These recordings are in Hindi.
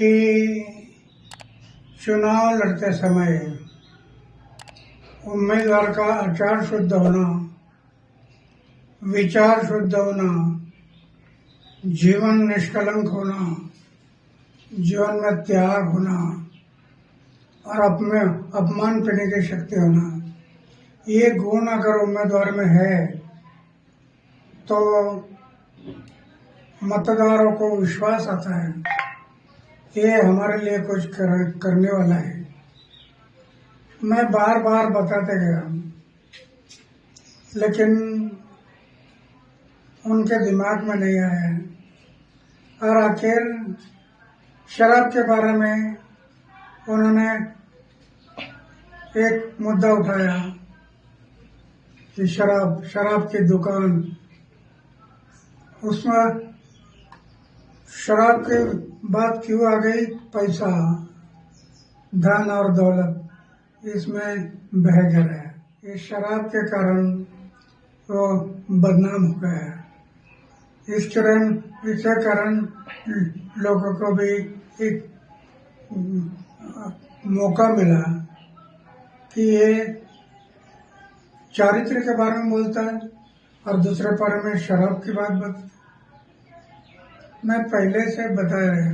कि चुनाव लड़ते समय उम्मीदवार का आचार शुद्ध होना, विचार शुद्ध होना, जीवन निष्कलंक होना, जीवन में त्याग होना और अपमान करने की शक्ति होना, ये गुण अगर उम्मीदवार में है तो मतदारों को विश्वास आता है ये हमारे लिए कुछ करने वाला है। मैं बार बार बताते गया, लेकिन उनके दिमाग में नहीं आया और आखिर शराब के बारे में उन्होंने एक मुद्दा उठाया कि शराब की दुकान, उसमें शराब की बात क्यों आ गई? पैसा, धन और दौलत इसमें बह गया। इस शराब के कारण वो बदनाम हो गया। इसके कारण लोगों को भी एक मौका मिला कि ये चारित्र के बारे में बोलता है और दूसरे बारे में शराब की बात बता। मैं पहले से बता रहा,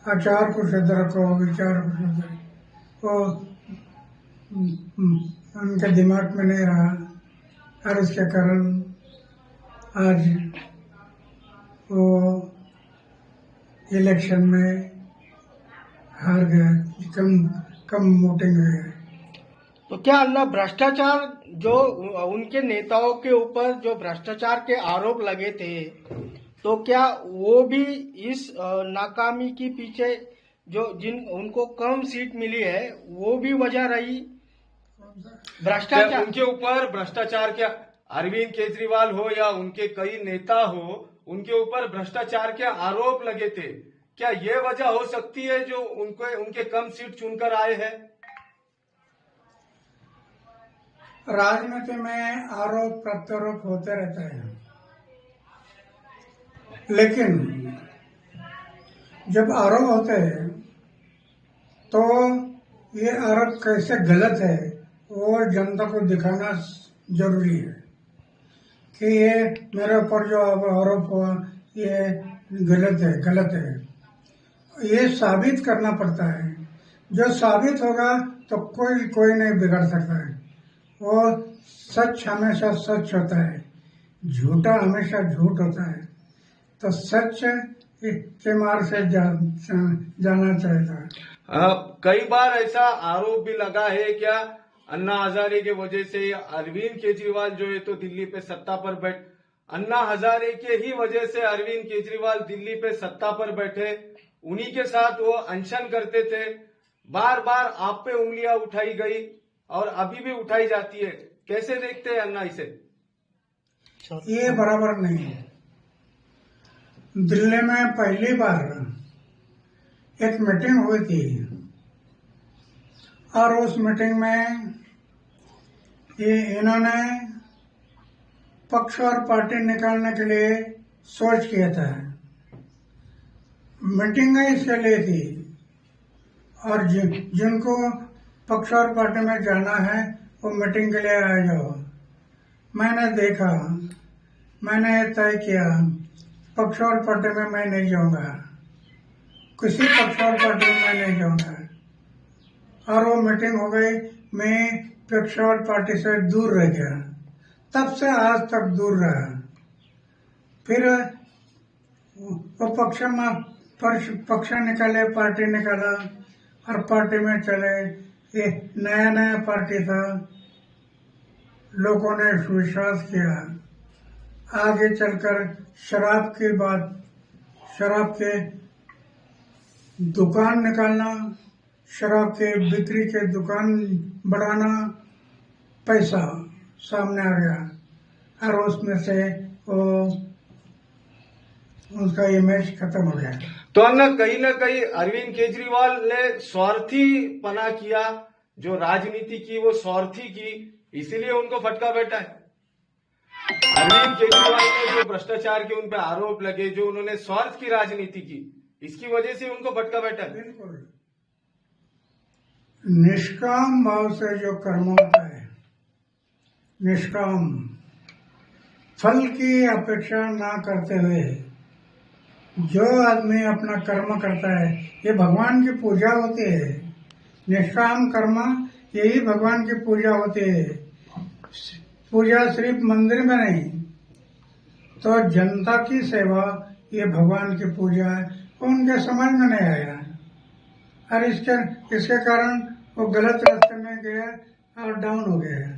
आचार को शुद्ध रखो, विचार को शुद्ध रखो, वो उनके दिमाग में नहीं रहा और इसके कारण आज वो इलेक्शन में हार गया, कम वोटिंग हुई है। तो क्या अन्ना भ्रष्टाचार जो उनके नेताओं के ऊपर जो भ्रष्टाचार के आरोप लगे थे, तो क्या वो भी इस नाकामी के पीछे जो उनको कम सीट मिली है वो भी वजह रही? भ्रष्टाचार उनके ऊपर भ्रष्टाचार, क्या अरविंद केजरीवाल हो या उनके कई नेता हो, उनके ऊपर भ्रष्टाचार के आरोप लगे थे, क्या ये वजह हो सकती है जो उनके कम सीट चुनकर आए हैं? राजनीति में आरोप प्रत्यारोप होते रहते हैं, लेकिन जब आरोप होते हैं तो ये आरोप कैसे गलत है वो जनता को दिखाना जरूरी है कि ये मेरे ऊपर जो आरोप हुआ ये गलत है। ये साबित करना पड़ता है। जो साबित होगा तो कोई नहीं बिगाड़ सकता है। वो सच हमेशा सच होता है, झूठा हमेशा झूठ होता है। तो सच के मार्ग से जाना चाहिए। कई बार ऐसा आरोप भी लगा है, क्या अन्ना हजारे के वजह से अरविंद केजरीवाल जो है तो दिल्ली पे सत्ता पर अन्ना हजारे के ही वजह से अरविंद केजरीवाल दिल्ली पे सत्ता पर बैठे, उन्हीं के साथ वो अनशन करते थे। बार बार आप पे उंगलियां उठाई गई और अभी भी उठाई जाती है, कैसे देखते हैं अन्ना इसे? ये बराबर नहीं है। दिल्ली में पहली बार एक मीटिंग हुई थी और उस मीटिंग में इन्होंने पक्ष और पार्टी निकालने के लिए सोच किया था। मीटिंग इसके लिए थी और जिनको पक्ष और पार्टी में जाना है वो मीटिंग के लिए आ जाओ। मैंने देखा, मैंने तय किया पक्ष और पार्टी में मैं नहीं जाऊंगा, किसी पक्ष और पार्टी में मैं नहीं जाऊंगा। और वो मीटिंग हो गई, मैं पक्ष और पार्टी से दूर रह गया। तब से आज तक दूर रहा। फिर वो पक्ष निकाले, पार्टी निकाला और पार्टी में चले। ये नया पार्टी था, लोगों ने विश्वास किया। आगे चलकर शराब के दुकान निकालना, शराब के बिक्री के दुकान बढ़ाना, पैसा सामने आ गया और उसमें से वो उसका इमेज खत्म हो गया। तो अन्ना कहीं ना कहीं अरविंद केजरीवाल ने स्वार्थी पना किया, जो राजनीति की वो स्वार्थी की, इसीलिए उनको फटका बैठा है। अरविंद केजरीवाल ने जो भ्रष्टाचार के उन पे आरोप लगे, जो उन्होंने स्वार्थ की राजनीति की, इसकी वजह से उनको भटका बैठा है। बिल्कुल। निष्काम भाव से जो कर्म होता है, निष्काम, फल की अपेक्षा ना करते हुए जो आदमी अपना कर्म करता है, ये भगवान की पूजा होती है। निष्काम कर्म, यही भगवान की पूजा होती है। पूजा सिर्फ मंदिर में नहीं, तो जनता की सेवा, ये भगवान की पूजा है। उनके समझ में नहीं आया और इसके कारण वो गलत रास्ते में गया और डाउन हो गया।